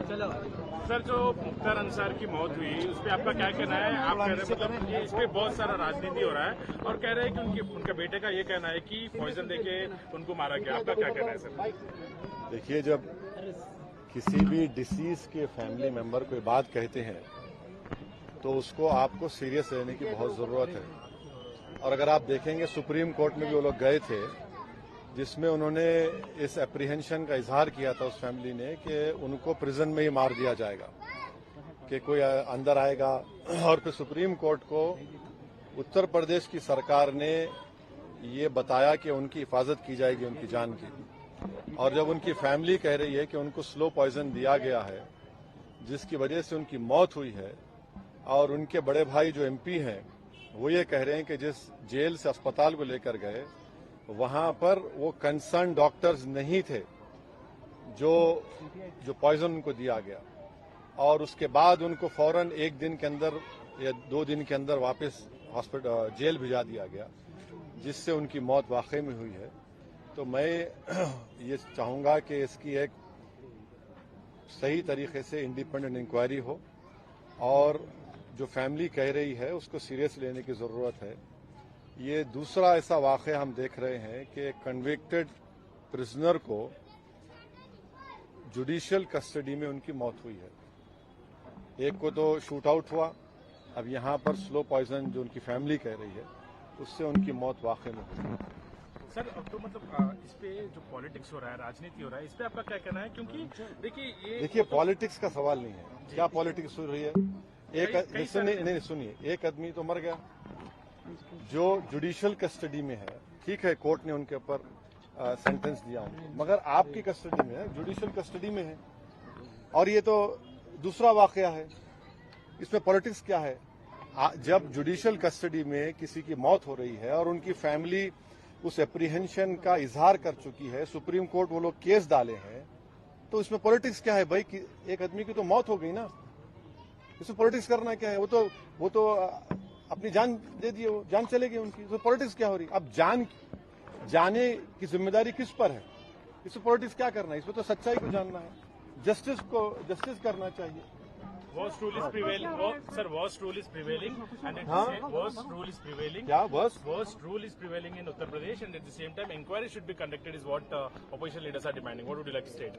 Sir, जो मुख्तार अंसार की मौत हुई उस पर आपका क्या कहना है? आप कह रहे हैं मतलब ये इस पे बहुत सारा राजनीति हो रहा है और कह रहे हैं कि उनके बेटे का ये कहना है कि पॉइजन देके उनको मारा गया। आपका क्या कहना है सर? देखिए, जब किसी भी डिसीज के फैमिली मेंबर कोई बात कहते हैं तो उसको आपको सीरियस लेने की बहुत जरूरत है। और अगर आप देखेंगे सुप्रीम कोर्ट में भी वो लोग गए थे जिसमें उन्होंने इस एप्रीहेंशन का इजहार किया था उस फैमिली ने कि उनको प्रिजन में ही मार दिया जाएगा, कि कोई अंदर आएगा। और फिर सुप्रीम कोर्ट को उत्तर प्रदेश की सरकार ने ये बताया कि उनकी हिफाजत की जाएगी उनकी जान की। और जब उनकी फैमिली कह रही है कि उनको स्लो पॉइजन दिया गया है जिसकी वजह से उनकी मौत हुई है, और उनके बड़े भाई जो एमपी हैं वो ये कह रहे हैं कि जिस जेल से अस्पताल को लेकर गए वहां पर वो कंसर्न डॉक्टर्स नहीं थे जो पॉइजन उनको दिया गया, और उसके बाद उनको फौरन एक दिन के अंदर या 2 दिन के अंदर वापस हॉस्पिटल जेल भिजा दिया गया, जिससे उनकी मौत वाकई में हुई है। तो मैं ये चाहूंगा कि इसकी एक सही तरीके से इंडिपेंडेंट इंक्वायरी हो और जो फैमिली कह रही है उसको सीरियस लेने की जरूरत है। ये दूसरा ऐसा वाकया हम देख रहे हैं कि कन्विक्टेड प्रिजनर को जुडिशियल कस्टडी में उनकी मौत हुई है। एक को तो शूट आउट हुआ, अब यहां पर स्लो पॉइजन जो उनकी फैमिली कह रही है उससे उनकी मौत वाकई में हुई। सर, तो मतलब इस पे जो पॉलिटिक्स हो रहा है, राजनीति हो रहा है, इस पे आपका क्या कहना है? क्योंकि देखिए पॉलिटिक्स का सवाल नहीं है। क्या पॉलिटिक्स हो रही है? सुनिए, एक आदमी तो मर गया जो जुडिशियल कस्टडी में है, ठीक है, कोर्ट ने उनके ऊपर सेंटेंस दिया, मगर आपकी कस्टडी में है, जुडिशियल कस्टडी में है, और ये तो दूसरा वाकया है। इसमें पॉलिटिक्स क्या है? जब जुडिशियल कस्टडी में किसी की मौत हो रही है और उनकी फैमिली उस एप्रीहेंशन का इजहार कर चुकी है, सुप्रीम कोर्ट वो लोग केस डाले हैं, तो इसमें पॉलिटिक्स क्या है भाई? कि एक आदमी की तो मौत हो गई ना, इसमें पॉलिटिक्स करना क्या है? वो तो अपनी जान दे दिए, वो जान चलेगी उनकी, तो पॉलिटिक्स क्या हो रही? अब जाने की जिम्मेदारी किस पर है? इसमें पॉलिटिक्स क्या करना है? इसमें तो सच्चाई को जानना है, जस्टिस करना चाहिए। Worst rule is prevailing. Sir, worst rule is prevailing, and at the same worst rule is prevailing. क्या worst rule is prevailing in Uttar Pradesh, and at the same time, inquiry should be conducted. Is what opposition leaders are demanding. What would you like to state?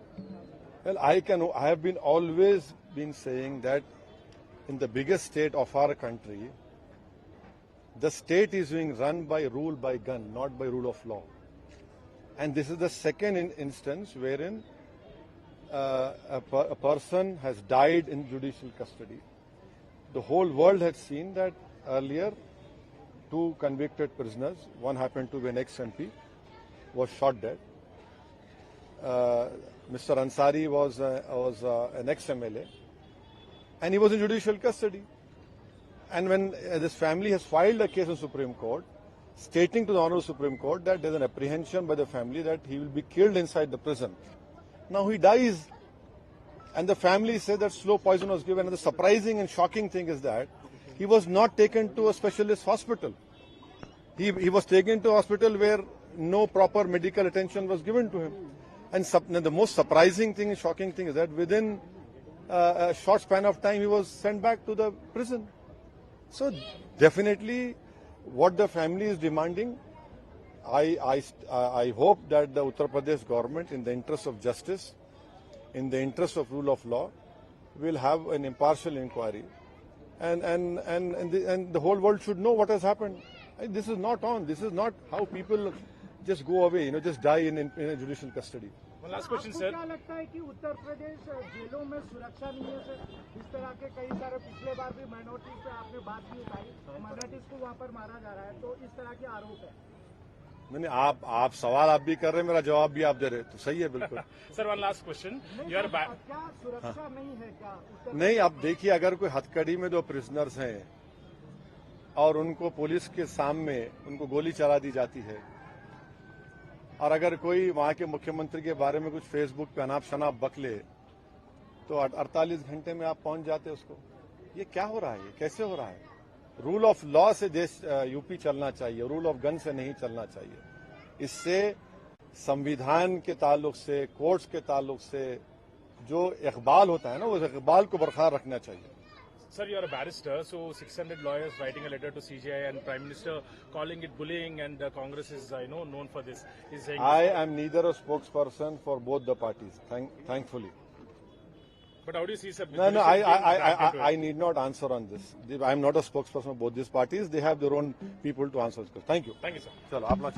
Well, I have been always been saying that in the biggest state of our country, the state is being run by rule by gun, not by rule of law. And this is the second instance wherein a person has died in judicial custody. The whole world had seen that earlier 2 convicted prisoners, one happened to be an ex-MP, was shot dead. Mr. Ansari was an ex-MLA, and he was in judicial custody. And when this family has filed a case in Supreme Court, stating to the Honorable Supreme Court that there is an apprehension by the family that he will be killed inside the prison. Now he dies, and the family say that slow poison was given. And the surprising and shocking thing is that he was not taken to a specialist hospital. He was taken to a hospital where no proper medical attention was given to him. And the most surprising thing and shocking thing is that within a short span of time he was sent back to the prison. So definitely what the family is demanding, I hope that the Uttar Pradesh government, in the interest of justice, in the interest of rule of law, will have an impartial inquiry, and the whole world should know what has happened. This is not on. This is not how people just go away, just die in judicial custody. One last question, sir. क्या लगता है कि उत्तर प्रदेश जेलों में सुरक्षा नहीं है? इस तरह के कई सारे पिछले बार भी माइनॉरिटीज पे आपने बात भी उठाई, माइनॉरिटीज को वहाँ पर मारा जा रहा है, तो इस तरह के आरोप है। नहीं, आप सवाल आप भी कर रहे हैं, मेरा जवाब भी आप दे रहे, तो सही है बिल्कुल। Sir, one last question. क्या सुरक्षा नहीं है क्या? नहीं, अब देखिए, अगर कोई हथकड़ी में 2 प्रिजनर्स हैं और उनको पुलिस के सामने उनको गोली चला दी जाती है, और अगर कोई वहां के मुख्यमंत्री के बारे में कुछ फेसबुक पे अनाप शनाप बक ले, तो 48 घंटे में आप पहुंच जाते उसको। ये क्या हो रहा है? ये कैसे हो रहा है? रूल ऑफ लॉ से देश यूपी चलना चाहिए, रूल ऑफ गन से नहीं चलना चाहिए। इससे संविधान के ताल्लुक से, कोर्ट्स के ताल्लुक से जो इकबाल होता है ना, उस इकबाल को बरकरार रखना चाहिए. Sir, you are a barrister, so 600 lawyers writing a letter to CJI and Prime Minister calling it bullying, and Congress is, known for this. He's saying I am neither a spokesperson for both the parties, thankfully. But how do you see, sir? No, judicial being dragged into I it? need not answer on this. I am not a spokesperson of both these parties. They have their own people to answer this question. Thank you. Thank you, sir. चलो, अपना